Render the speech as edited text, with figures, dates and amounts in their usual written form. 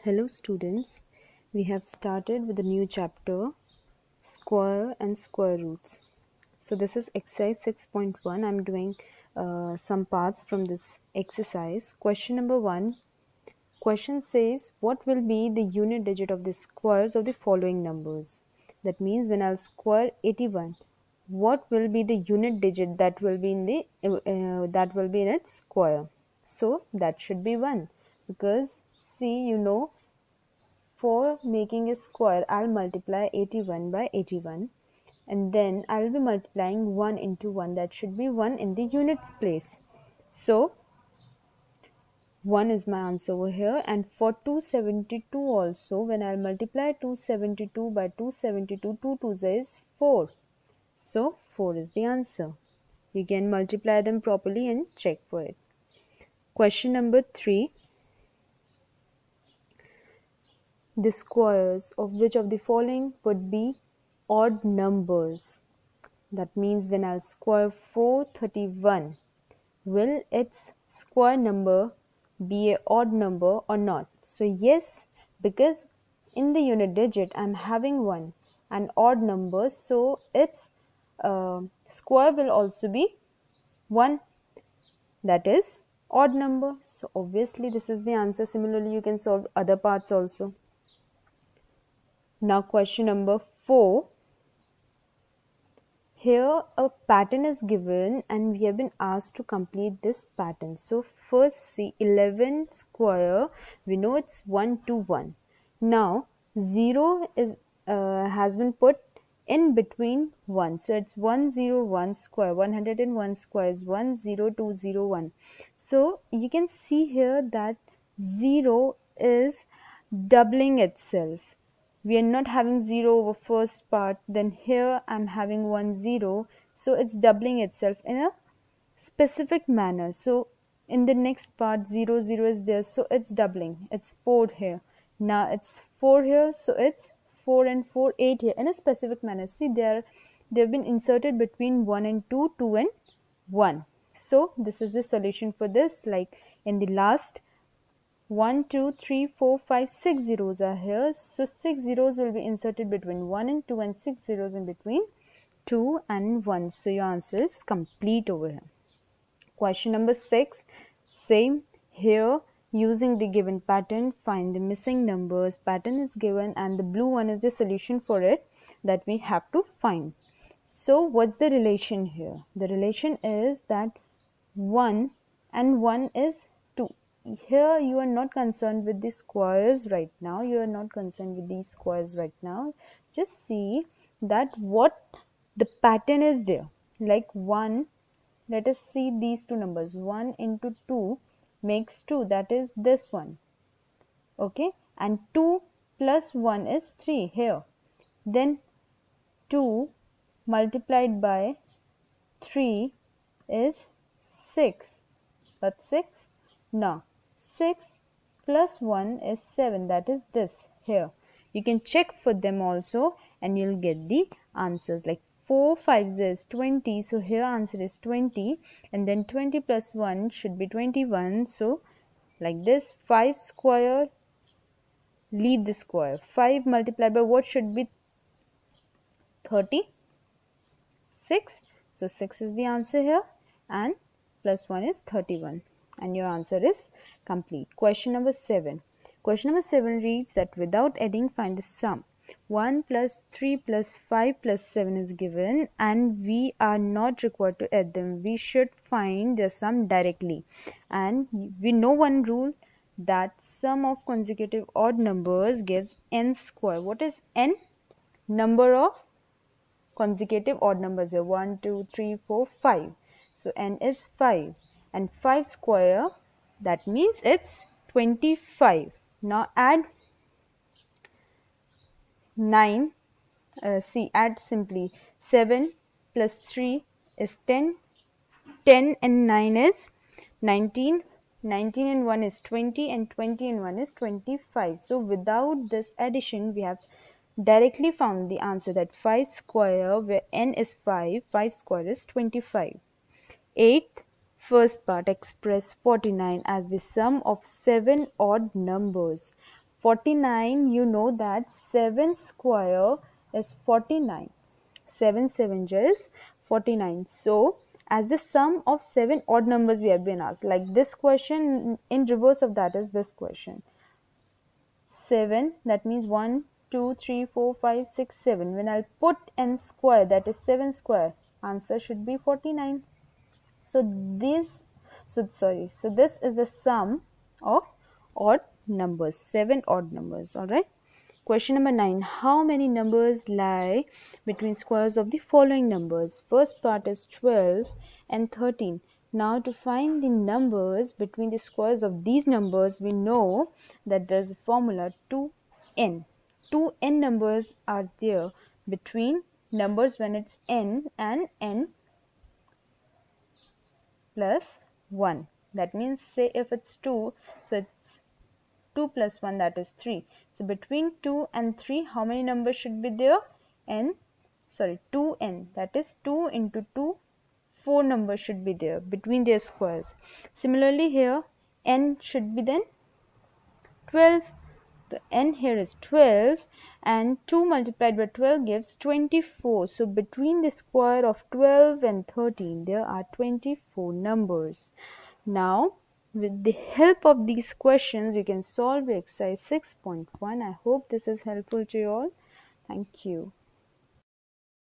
Hello students, we have started with a new chapter, square and square roots. So this is exercise 6.1. I'm doing some parts from this exercise. Question number 1. Question says, what will be the unit digit of the squares of the following numbers? That means when I'll square 81, what will be the unit digit that will be in its square? So that should be 1, because see, for making a square, I'll multiply 81 by 81, and then I'll be multiplying 1 into 1. That should be 1 in the units place. So 1 is my answer over here. And for 272 also, when I'll multiply 272 by 272, 2 2s is 4. So 4 is the answer. You can multiply them properly and check for it. Question number 3. The squares of which of the following would be odd numbers? That means when I'll square 431, will its square number be an odd number or not? So yes, because in the unit digit I'm having 1, an odd number, so its square will also be 1, that is odd number. So obviously this is the answer. Similarly, you can solve other parts also. Now question number 4. Here a pattern is given and we have been asked to complete this pattern. So first see 11 square, we know it's 1 to 1. Now 0 is has been put in between 1. So it's 101 square, 101 square is 10201. So you can see here that 0 is doubling itself. We are not having 0 over first part, then here I'm having 1 0, so it's doubling itself in a specific manner. So in the next part 0 0 is there, so it's doubling, it's 4 here, now it's 4 here, so it's 4 and 4 8 here in a specific manner. See, they've been inserted between 1 and 2, 2 and 1. So this is the solution for this. Like in the last 1 2 3 4 5 6 zeros are here, so 6 zeros will be inserted between 1 and 2 and 6 zeros in between 2 and 1. So your answer is complete over here. Question number 6, same here. Using the given pattern, find the missing numbers. Pattern is given and the blue one is the solution for it that we have to find. So what's the relation here? The relation is that 1 and 1 is 2. Here you are not concerned with the squares right now. You are not concerned with these squares right now. Just see that what the pattern is there. Like 1, let us see these two numbers. 1 into 2 makes 2. That is this one. Okay. And 2 plus 1 is 3 here. Then 2 multiplied by 3 is 6. But 6? No. 6 plus 1 is 7. That is this here. You can check for them also and you'll get the answers. Like 4 5 is 20. So here answer is 20. And then 20 plus 1 should be 21. So like this, 5 square, leave the square. 5 multiplied by what should be 36. So 6 is the answer here. And plus 1 is 31. And your answer is complete. Question number 7. Question number 7 reads that without adding, find the sum. 1 plus 3 plus 5 plus 7 is given and we are not required to add them. We should find the sum directly. And we know one rule, that sum of consecutive odd numbers gives n square. What is n? Number of consecutive odd numbers here. 1, 2, 3, 4, 5. So n is 5. And 5 square, that means it's 25. Now add 9. See, add simply 7 plus 3 is 10. 10 and 9 is 19. 19 and 1 is 20 and 20 and 1 is 25. So without this addition, we have directly found the answer that 5 square, where n is 5, 5 square is 25. 8th, first part, express 49 as the sum of 7 odd numbers. 49, you know that 7 square is 49. 7 7 is 49. So, as the sum of 7 odd numbers we have been asked, like this question, in reverse of that is this question. 7, that means 1, 2, 3, 4, 5, 6, 7. When I'll put n square, that is 7 square, answer should be 49. So this is the sum of odd numbers, 7 odd numbers, alright. Question number 9. How many numbers lie between squares of the following numbers? First part is 12 and 13. Now to find the numbers between the squares of these numbers, we know that there is a formula 2n. 2n numbers are there between numbers when it's n and n plus 1. That means, say if it's 2, so it's 2 plus 1, that is 3. So between 2 and 3, how many numbers should be there? 2n, that is 2 into 2, 4 numbers should be there between their squares. Similarly here, n should be then 12. The n here is 12 and 2 multiplied by 12 gives 24. So between the square of 12 and 13, there are 24 numbers. Now, with the help of these questions, you can solve exercise 6.1. I hope this is helpful to you all. Thank you.